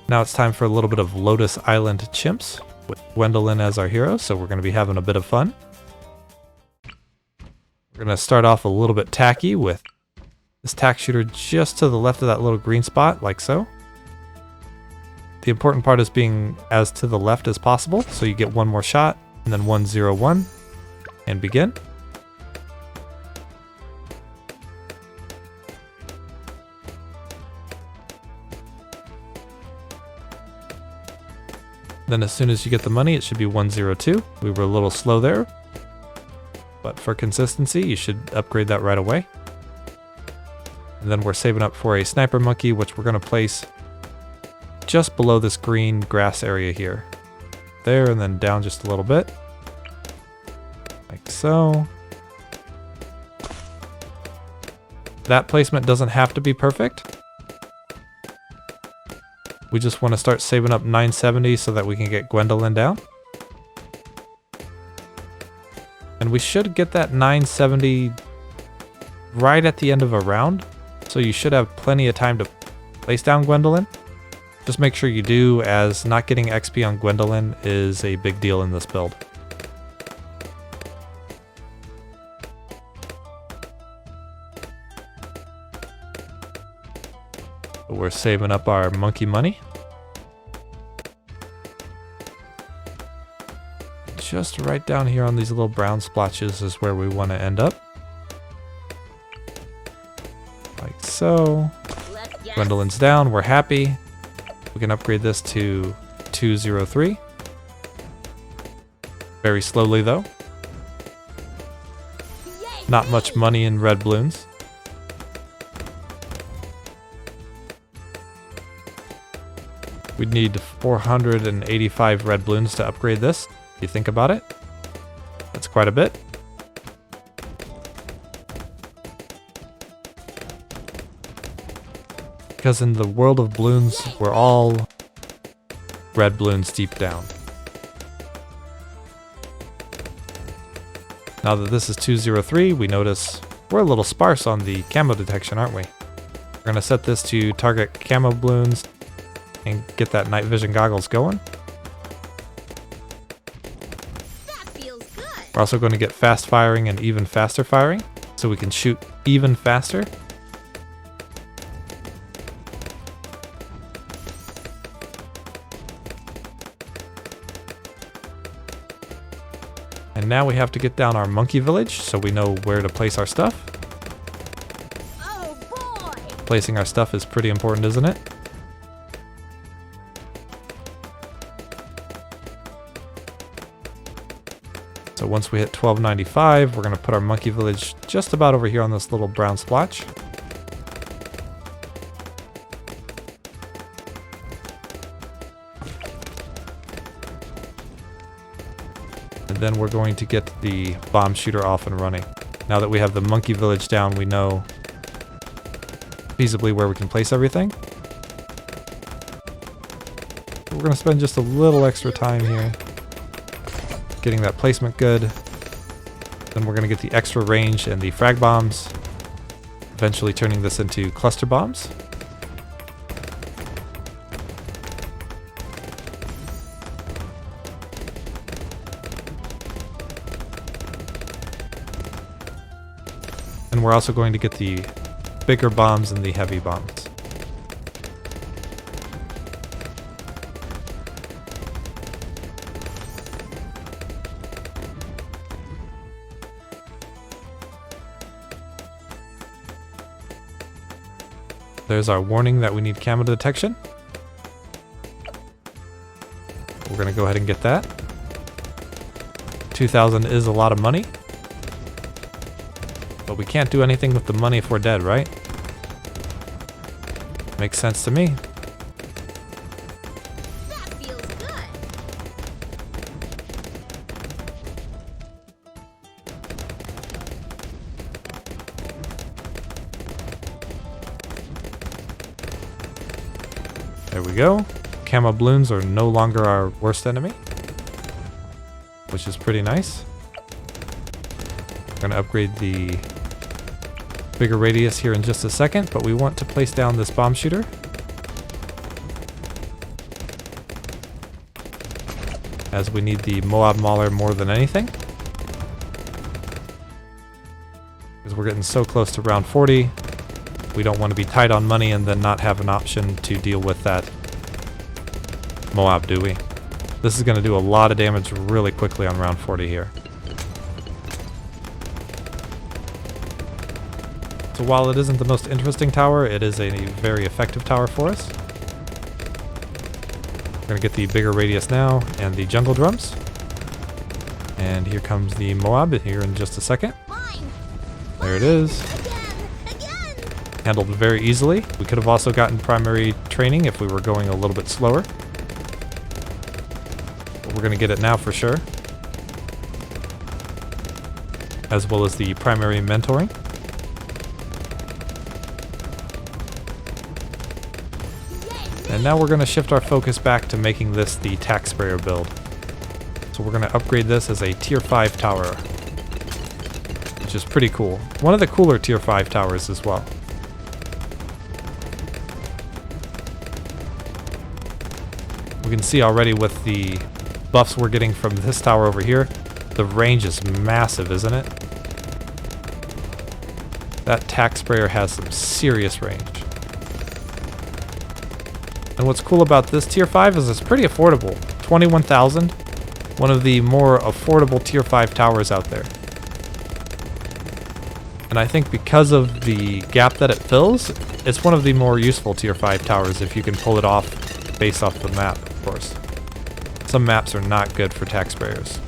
Now it's time for a little bit of Lotus Island Chimps with Gwendolyn as our hero, so we're going to be having a bit of fun. We're going to start off a little bit tacky with this tack shooter just to the left of that little green spot, like so. The important part is being as to the left as possible, so you get one more shot, and then 1, 0, 1, and begin. Then as soon as you get the money, it should be 1, 0, 2. We were a little slow there, but for consistency, you should upgrade that right away. And then we're saving up for a sniper monkey, which we're going to place just below this green grass area here. There, and then down just a little bit. Like so. That placement doesn't have to be perfect. We just want to start saving up 970 so that we can get Gwendolyn down. And we should get that 970 right at the end of a round. So you should have plenty of time to place down Gwendolyn. Just make sure you do, as not getting XP on Gwendolyn is a big deal in this build. We're saving up our monkey money. Just right down here on these little brown splotches is where we want to end up. Like so. Gwendolyn's down, we're happy. We can upgrade this to 203. Very slowly though. Not much money in red balloons. We'd need 485 red balloons to upgrade this. If you think about it, that's quite a bit. Because in the world of balloons, we're all red balloons deep down. Now that this is 203, we notice we're a little sparse on the camo detection, aren't we? We're going to set this to target camo balloons and get that night vision goggles going. That feels good. We're also going to get fast firing and even faster firing, so we can shoot even faster. And now we have to get down our monkey village so we know where to place our stuff. Oh boy! Placing our stuff is pretty important, isn't it? So once we hit 1295, we're going to put our monkey village just about over here on this little brown splotch. And then we're going to get the bomb shooter off and running. Now that we have the monkey village down, we know feasibly where we can place everything. We're going to spend just a little extra time here getting that placement good. Then we're going to get the extra range and the frag bombs, eventually turning this into cluster bombs. And we're also going to get the bigger bombs and the heavy bombs. There's our warning that we need camo detection. We're going to go ahead and get that. 2,000 is a lot of money. But we can't do anything with the money if we're dead, right? Makes sense to me. That feels good. There we go. Camo balloons are no longer our worst enemy, which is pretty nice. We're going to upgrade the bigger radius here in just a second, but we want to place down this bomb shooter. as we need the Moab Mauler more than anything. Because we're getting so close to round 40, we don't want to be tight on money and then not have an option to deal with that Moab, do we? This is going to do a lot of damage really quickly on round 40 here. So while it isn't the most interesting tower, it is a very effective tower for us. We're going to get the bigger radius now and the jungle drums. And here comes the Moab here in just a second. Mine. There it is. Again. Handled very easily. We could have also gotten primary training if we were going a little bit slower. But we're going to get it now for sure. As well as the primary mentoring. And now we're going to shift our focus back to making this the tack sprayer build. So we're going to upgrade this as a tier 5 tower, which is pretty cool. One of the cooler tier 5 towers as well. We can see already with the buffs we're getting from this tower over here, the range is massive, isn't it? That tack sprayer has some serious range. And what's cool about this tier 5 is it's pretty affordable. 21,000. One of the more affordable tier 5 towers out there. And I think because of the gap that it fills, it's one of the more useful tier 5 towers if you can pull it off based off the map, of course. Some maps are not good for tack sprayers.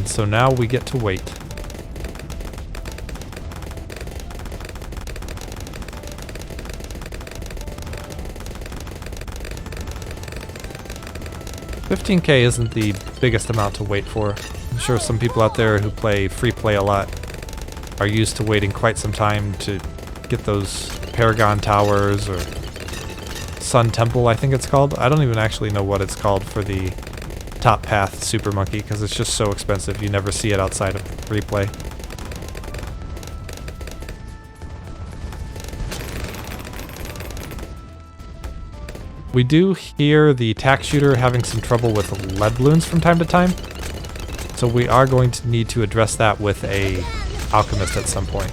So now we get to wait. $15K isn't the biggest amount to wait for. I'm sure some people out there who play free play a lot are used to waiting quite some time to get those Paragon Towers or Sun Temple, I think it's called. I don't even actually know what it's called for the Top Path Super Monkey because it's just so expensive. You never see it outside of replay. We do hear the tack shooter having some trouble with lead balloons from time to time, so we are going to need to address that with a alchemist at some point.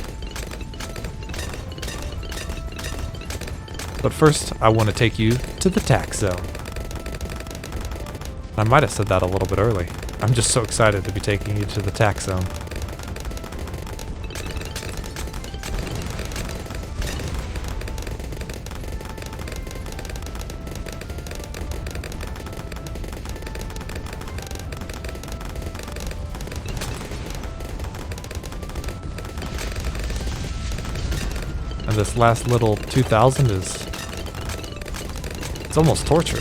But first, I want to take you to the tack zone. I might have said that a little bit early. I'm just so excited to be taking you to the tack zone. And this last little 2000 is... it's almost torture.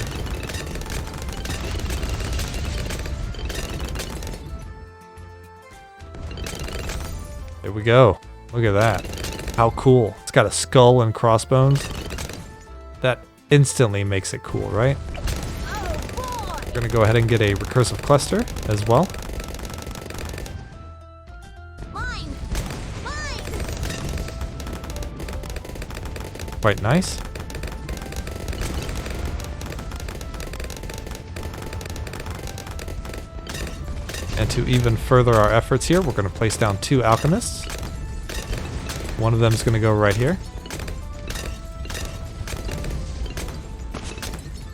There we go. Look at that. How cool. It's got a skull and crossbones. That instantly makes it cool, right? We're gonna go ahead and get a recursive cluster as well. Mine. Quite nice. And to even further our efforts here, we're going to place down 2 alchemists. One of them is going to go right here.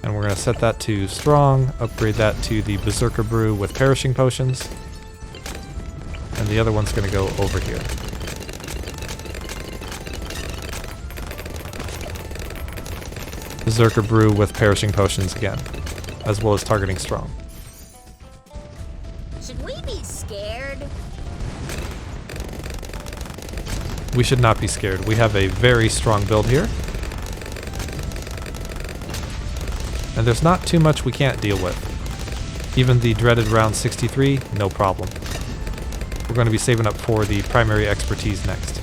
And we're going to set that to strong, upgrade that to the Berserker Brew with perishing potions. And the other one's going to go over here. Berserker Brew with perishing potions again, as well as targeting strong. Should we be scared? We should not be scared. We have a very strong build here. And there's not too much we can't deal with. Even the dreaded round 63, no problem. We're going to be saving up for the primary expertise next.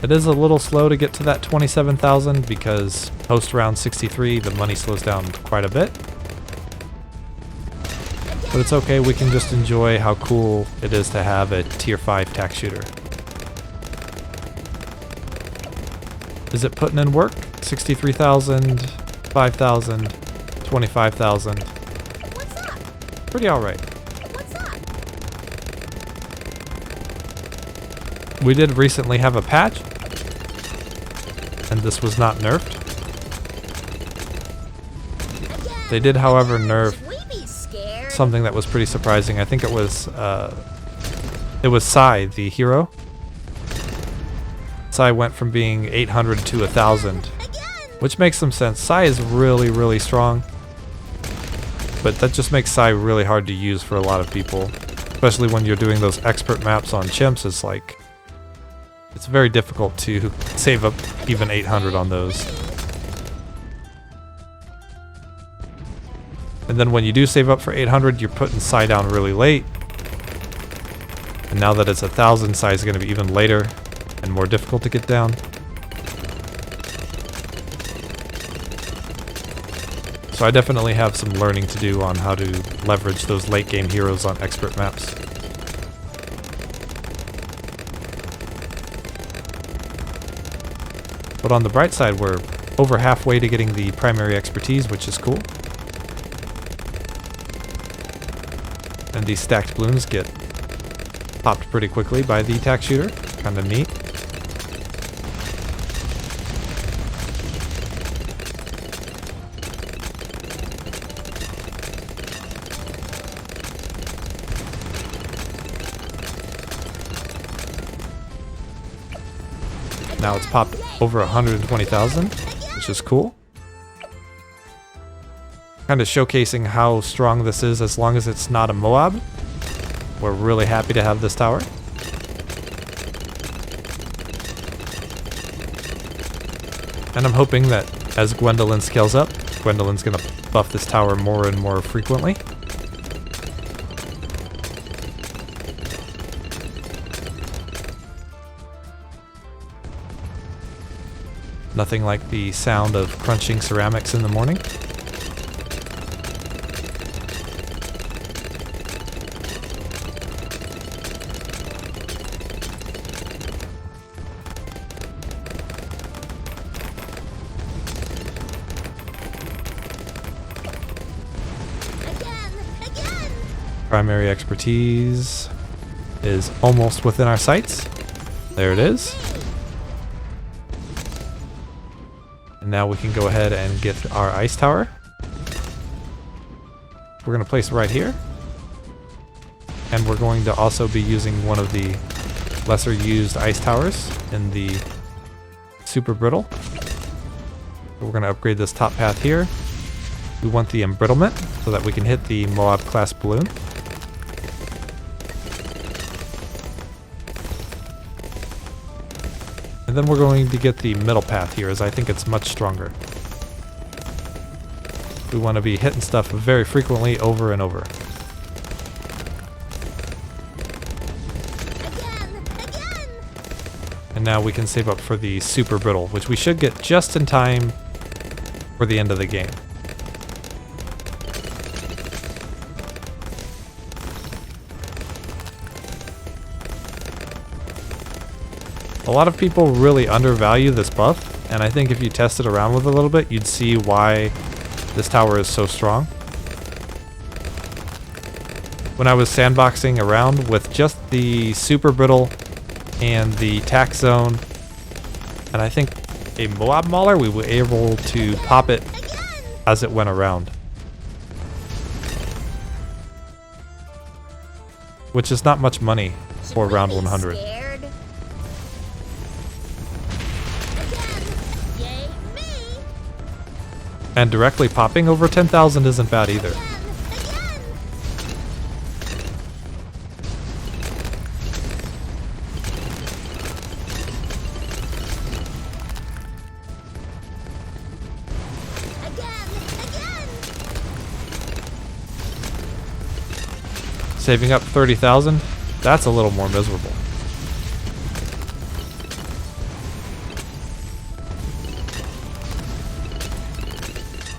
It is a little slow to get to that 27,000 because post round 63 the money slows down quite a bit. But it's okay, we can just enjoy how cool it is to have a tier 5 tack shooter. Is it putting in work? 63,000, 5,000, 25,000. What's up? Pretty alright. What's up? We did recently have a patch, and this was not nerfed. Again. They did, however, nerf Should we be scared? something that was pretty surprising. I think it was Psy, the hero. Psy went from being 800 to 1,000, Again. which makes some sense. Psy is really, really strong, but that just makes Psy really hard to use for a lot of people, especially when you're doing those expert maps on chimps. It's like, it's very difficult to save up even 800 on those. And then when you do save up for 800, you're putting Psy down really late. And now that it's 1,000, Psy is going to be even later and more difficult to get down. So I definitely have some learning to do on how to leverage those late game heroes on expert maps. But on the bright side, we're over halfway to getting the primary expertise, which is cool. And these stacked balloons get popped pretty quickly by the tack shooter. Kinda neat. Now it's popped over 120,000, which is cool. Kind of showcasing how strong this is as long as it's not a Moab. We're really happy to have this tower. And I'm hoping that as Gwendolyn scales up, Gwendolyn's going to buff this tower more and more frequently. Nothing like the sound of crunching ceramics in the morning. Again. Primary expertise is almost within our sights. There it is. And now we can go ahead and get our ice tower. We're going to place it right here. And we're going to also be using one of the lesser used ice towers in the super brittle. So we're going to upgrade this top path here. We want the embrittlement so that we can hit the Moab class balloon. And then we're going to get the middle path here, as I think it's much stronger. We want to be hitting stuff very frequently over and over. Again. And now we can save up for the super brittle, which we should get just in time for the end of the game. A lot of people really undervalue this buff, and I think if you test it around with it a little bit, you'd see why this tower is so strong. When I was sandboxing around with just the super brittle and the tack zone, and I think a Moab Mauler, we were able to pop it as it went around. Which is not much money for round 100. Scared? And directly popping over 10,000 isn't bad either. Saving up 30,000, that's a little more miserable.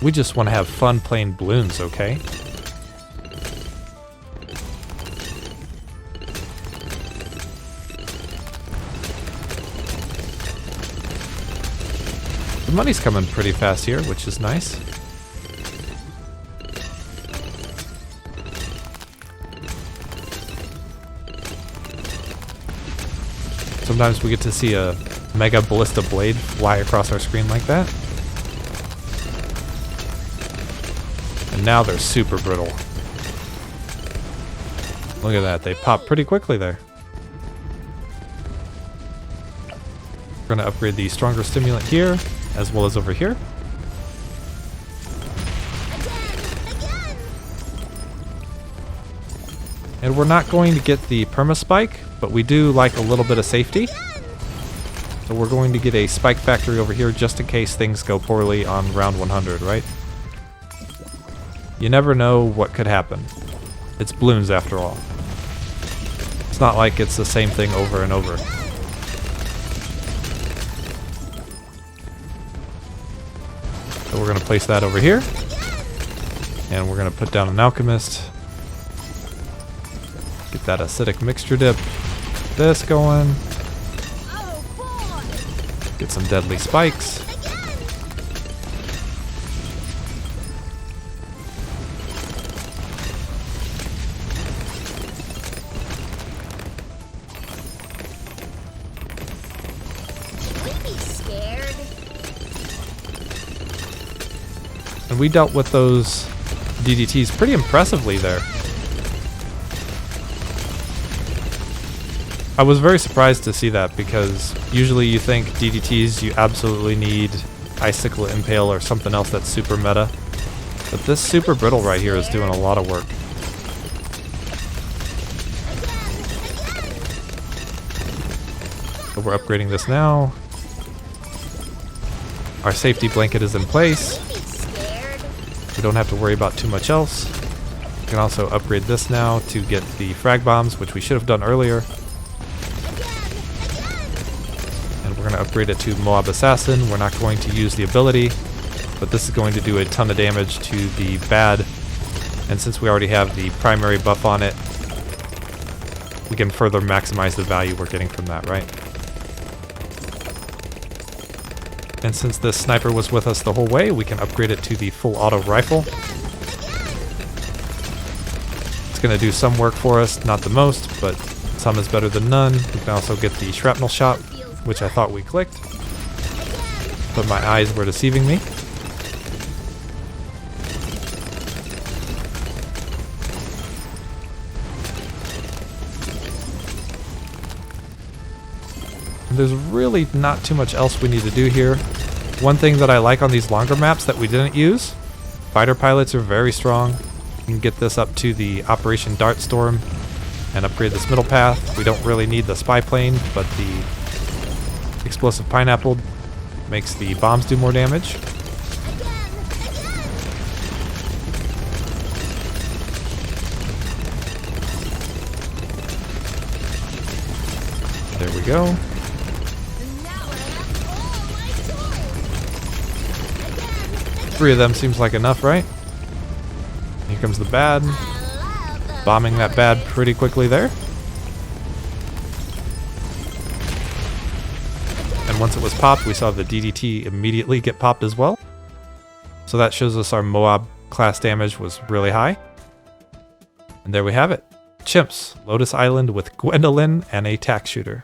We just want to have fun playing balloons, okay? The money's coming pretty fast here, which is nice. Sometimes we get to see a mega ballista blade fly across our screen like that. And now they're super brittle. Look at that, they pop pretty quickly there. We're going to upgrade the stronger stimulant here, as well as over here. And we're not going to get the perma spike, but we do like a little bit of safety. So we're going to get a spike factory over here just in case things go poorly on round 100, right? You never know what could happen. It's balloons after all. It's not like it's the same thing over and over. So we're going to place that over here. And we're going to put down an alchemist. Get that acidic mixture dip. This going. Get some deadly spikes. And we dealt with those DDTs pretty impressively there. I was very surprised to see that because usually you think DDTs you absolutely need Icicle Impale or something else that's super meta. But this super brittle right here is doing a lot of work. So we're upgrading this now. Our safety blanket is in place. We don't have to worry about too much else. We can also upgrade this now to get the frag bombs, which we should have done earlier. We're going to upgrade it to Moab Assassin. We're not going to use the ability, but this is going to do a ton of damage to the bad. And since we already have the primary buff on it, we can further maximize the value we're getting from that, right? And since this sniper was with us the whole way, we can upgrade it to the full auto rifle. It's going to do some work for us, not the most, but some is better than none. We can also get the shrapnel shot, which I thought we clicked, but my eyes were deceiving me. And there's really not too much else we need to do here. One thing that I like on these longer maps that we didn't use, fighter pilots are very strong. You can get this up to the Operation Dart Storm and upgrade this middle path. We don't really need the spy plane, but the explosive pineapple makes the bombs do more damage. There we go. Three of them seems like enough, right? Here comes the bad. Bombing that bad pretty quickly there. And once it was popped, we saw the DDT immediately get popped as well. So that shows us our Moab class damage was really high. And there we have it. Chimps, Lotus Island with Gwendolyn and a tack shooter.